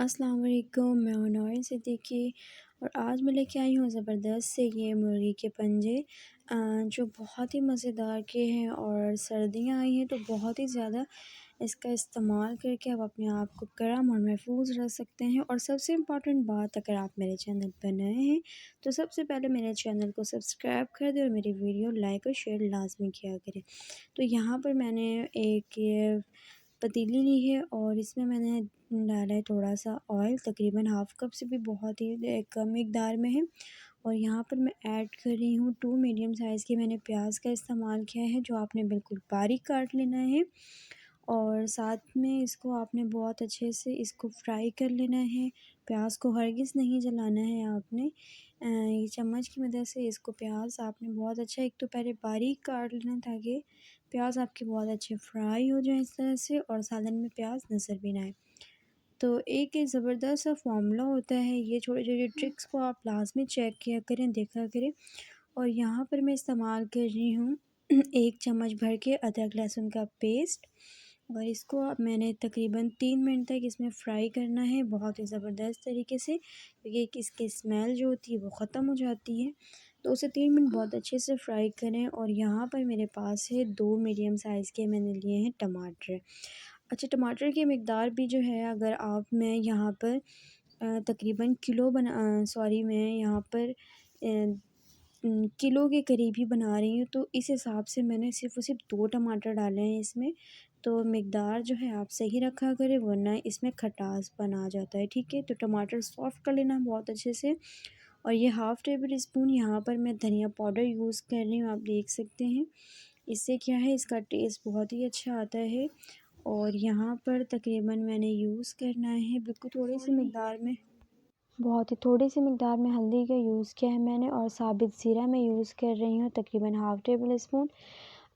अस्सलाम वालेकुम, मैं हूँ नौरीन सिद्दीकी और आज मैं लेके आई हूँ ज़बरदस्त से ये मुर्गी के पंजे जो बहुत ही मज़ेदार के हैं। और सर्दियाँ आई हैं तो बहुत ही ज़्यादा इसका इस्तेमाल करके आप अपने आप को गर्म और महफूज रख सकते हैं। और सबसे इम्पॉर्टेंट बात, अगर आप मेरे चैनल पर नए हैं तो सबसे पहले मेरे चैनल को सब्सक्राइब कर दें और मेरी वीडियो लाइक और शेयर लाजमी किया करें। तो यहाँ पर मैंने एक ये पतीली ली है और इसमें मैंने डाला है थोड़ा सा ऑयल, तकरीबन हाफ़ कप से भी बहुत ही कम मिकदार में है। और यहाँ पर मैं ऐड कर रही हूँ 2 मीडियम साइज़ के मैंने प्याज का इस्तेमाल किया है, जो आपने बिल्कुल बारीक काट लेना है। और साथ में इसको आपने बहुत अच्छे से इसको फ्राई कर लेना है। प्याज को हरगिज़ नहीं जलाना है आपने। ये चम्मच की मदद से इसको प्याज आपने बहुत अच्छा एक तो पहले बारीक काट लेना, ताकि प्याज आपके बहुत अच्छे फ्राई हो जाएं इस तरह से, और सालन में प्याज नज़र भी ना आए। तो एक ये ज़बरदस्त सा फ़ॉर्मूला होता है, ये छोटे-छोटे ट्रिक्स को आप लाज़मी चेक किया करें, देखा करें। और यहाँ पर मैं इस्तेमाल कर रही हूँ 1 चम्मच भर के अदरक लहसुन का पेस्ट। और इसको अब मैंने तकरीबन 3 मिनट तक इसमें फ्राई करना है, बहुत ही ज़बरदस्त तरीके से, क्योंकि इसकी स्मेल जो होती है वो ख़त्म हो जाती है। तो उसे 3 मिनट बहुत अच्छे से फ्राई करें। और यहाँ पर मेरे पास है 2 मीडियम साइज़ के मैंने लिए हैं टमाटर। अच्छा, टमाटर की मिकदार भी जो है, अगर आप मैं यहाँ पर तकरीबन मैं यहाँ पर किलो के करीब ही बना रही हूँ, तो इस हिसाब से मैंने सिर्फ़ और सिर्फ 2 टमाटर डाले हैं इसमें। तो मिकदार जो है आप सही रखा करें, वरना इसमें खटासपन आ जाता है, ठीक है? तो टमाटर सॉफ़्ट कर लेना बहुत अच्छे से। और ये हाफ़ टेबल स्पून यहाँ पर मैं धनिया पाउडर यूज़ कर रही हूँ, आप देख सकते हैं। इससे क्या है, इसका टेस्ट बहुत ही अच्छा आता है। और यहाँ पर तकरीबन मैंने यूज़ करना है बिल्कुल थोड़ी-सी मिकदार में, बहुत ही थोड़ी-सी मिकदार में हल्दी का यूज़ किया है मैंने। और साबित ज़ीरा मैं यूज़ कर रही हूँ तकरीबन हाफ़ टेबल स्पून।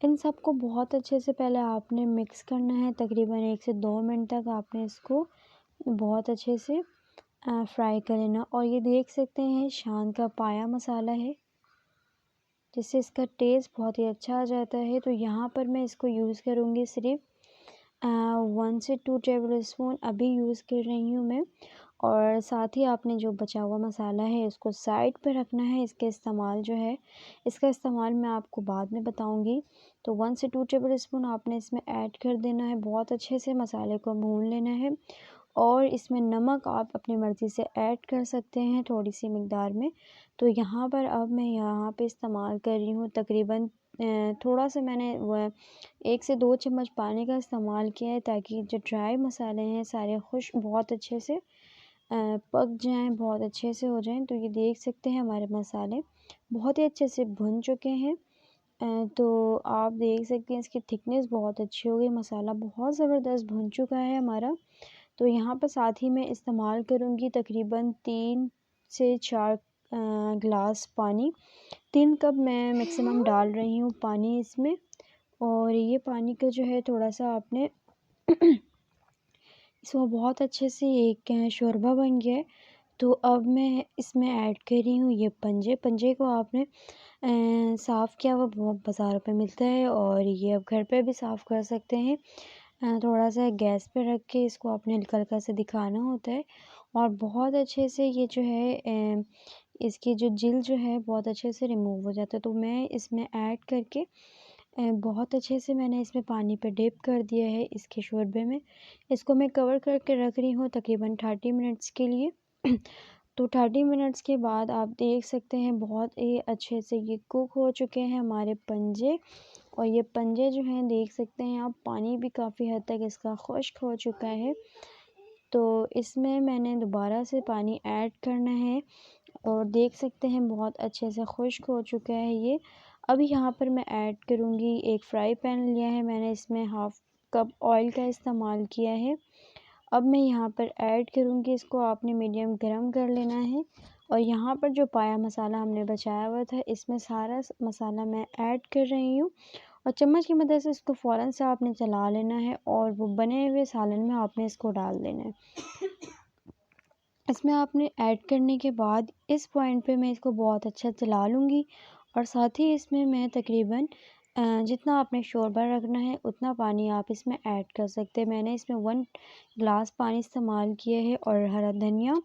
इन सबको बहुत अच्छे से पहले आपने मिक्स करना है, तकरीबन 1 से 2 मिनट तक आपने इसको बहुत अच्छे से फ्राई कर लेना। और ये देख सकते हैं शान का पाया मसाला है, जिससे इसका टेस्ट बहुत ही अच्छा आ जाता है। तो यहाँ पर मैं इसको यूज़ करूँगी सिर्फ़ 1 से 2 टेबल स्पून अभी यूज़ कर रही हूँ मैं। और साथ ही आपने जो बचा हुआ मसाला है इसको साइड पे रखना है। इसका इस्तेमाल मैं आपको बाद में बताऊँगी। तो 1 से 2 टेबल स्पून आपने इसमें ऐड कर देना है, बहुत अच्छे से मसाले को भून लेना है। और इसमें नमक आप अपनी मर्ज़ी से ऐड कर सकते हैं थोड़ी-सी मिकदार में। तो यहाँ पर अब मैं यहाँ पे इस्तेमाल कर रही हूँ तकरीबन थोड़ा-सा मैंने 1 से 2 चम्मच पानी का इस्तेमाल किया है, ताकि जो ड्राई मसाले हैं सारे बहुत अच्छे से पक जाएँ, बहुत अच्छे से हो जाएँ। तो ये देख सकते हैं हमारे मसाले बहुत ही अच्छे से भुन चुके हैं। तो आप देख सकते हैं इसकी थिकनेस बहुत अच्छी हो गई, मसाला बहुत ज़बरदस्त भुन चुका है हमारा। तो यहाँ पर साथ ही मैं इस्तेमाल करूँगी तकरीबन 3 से 4 ग्लास पानी। 3 कप मैं मैक्सिमम डाल रही हूँ पानी इसमें। और ये पानी का जो है थोड़ा-सा आपने इसको बहुत अच्छे से एक शोरबा बन गया है। तो अब मैं इसमें ऐड कर रही हूँ ये पंजे। पंजे को आपने साफ़ किया हुआ बाज़ारों पे मिलता है, और ये आप घर पे भी साफ़ कर सकते हैं। थोड़ा-सा गैस पे रख के इसको आपने हल्का-हल्का सा दिखाना होता है, और बहुत अच्छे से ये जो है इसकी जो जिल जो है बहुत अच्छे से रिमूव हो जाता है। तो मैं इसमें ऐड करके बहुत अच्छे से मैंने इसमें पानी पे डिप कर दिया है इसके शोरबे में। इसको मैं कवर करके रख रही हूँ तकरीबन 30 मिनट्स के लिए। तो 30 मिनट्स के बाद आप देख सकते हैं बहुत ही अच्छे से ये कुक हो चुके हैं हमारे पंजे। और ये पंजे जो हैं देख सकते हैं आप, पानी भी काफ़ी हद तक इसका खुश्क हो चुका है। तो इसमें मैंने दोबारा से पानी ऐड करना है, और देख सकते हैं बहुत अच्छे से खुश्क हो चुका है ये। अभी यहाँ पर मैं ऐड करूँगी, एक फ्राई पैन लिया है मैंने, इसमें हाफ़ कप ऑयल का इस्तेमाल किया है। अब मैं यहाँ पर ऐड करूँगी, इसको आपने मीडियम गरम कर लेना है। और यहाँ पर जो पाया मसाला हमने बचाया हुआ था, इसमें सारा मसाला मैं ऐड कर रही हूँ। और चम्मच की मदद से इसको फ़ौरन से आपने चला लेना है, और वो बने हुए सालन में आपने इसको डाल देना है। इसमें आपने ऐड करने के बाद इस पॉइंट पे मैं इसको बहुत अच्छा चला लूँगी। और साथ ही इसमें मैं तकरीबन जितना आपने शोरबा रखना है उतना पानी आप इसमें ऐड कर सकते हैं। मैंने इसमें 1 ग्लास पानी इस्तेमाल किया है और हरा धनिया,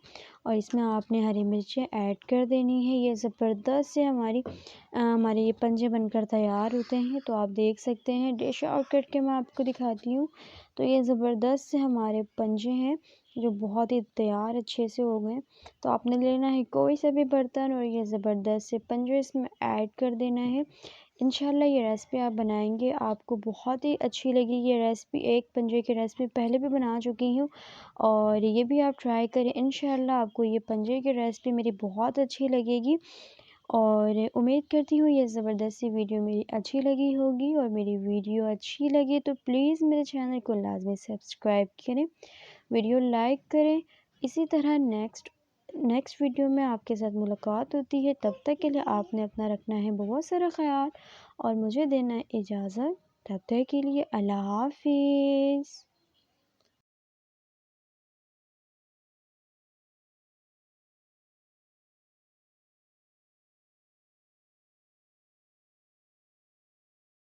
और इसमें आपने हरी मिर्चें ऐड कर देनी है। ये ज़बरदस्त से हमारे ये पंजे बनकर तैयार होते हैं। तो आप देख सकते हैं, डिश आउट करके मैं आपको दिखाती हूँ। तो ये ज़बरदस्त से हमारे पंजे हैं जो बहुत ही तैयार अच्छे से हो गए। तो आपने लेना है कोई सा भी बर्तन और ये ज़बरदस्त से पंजे इसमें ऐड कर देना है। इंशाल्लाह ये रेसिपी आप बनाएंगे, आपको बहुत ही अच्छी लगेगी। ये रेसिपी एक पंजे की रेसिपी पहले भी बना चुकी हूँ और ये भी आप ट्राई करें। इंशाल्लाह आपको ये पंजे की रेसिपी मेरी बहुत अच्छी लगेगी और उम्मीद करती हूँ ये ज़बरदस्त सी वीडियो मेरी अच्छी लगी होगी। और मेरी वीडियो अच्छी लगी तो प्लीज़ मेरे चैनल को लाजमी सब्सक्राइब करें, वीडियो लाइक करें। इसी तरह नेक्स्ट वीडियो में आपके साथ मुलाकात होती है। तब तक के लिए आपने अपना रखना है बहुत सारा ख्याल और मुझे देना है इजाज़त। तब तक के लिए अल्लाह हाफिज़।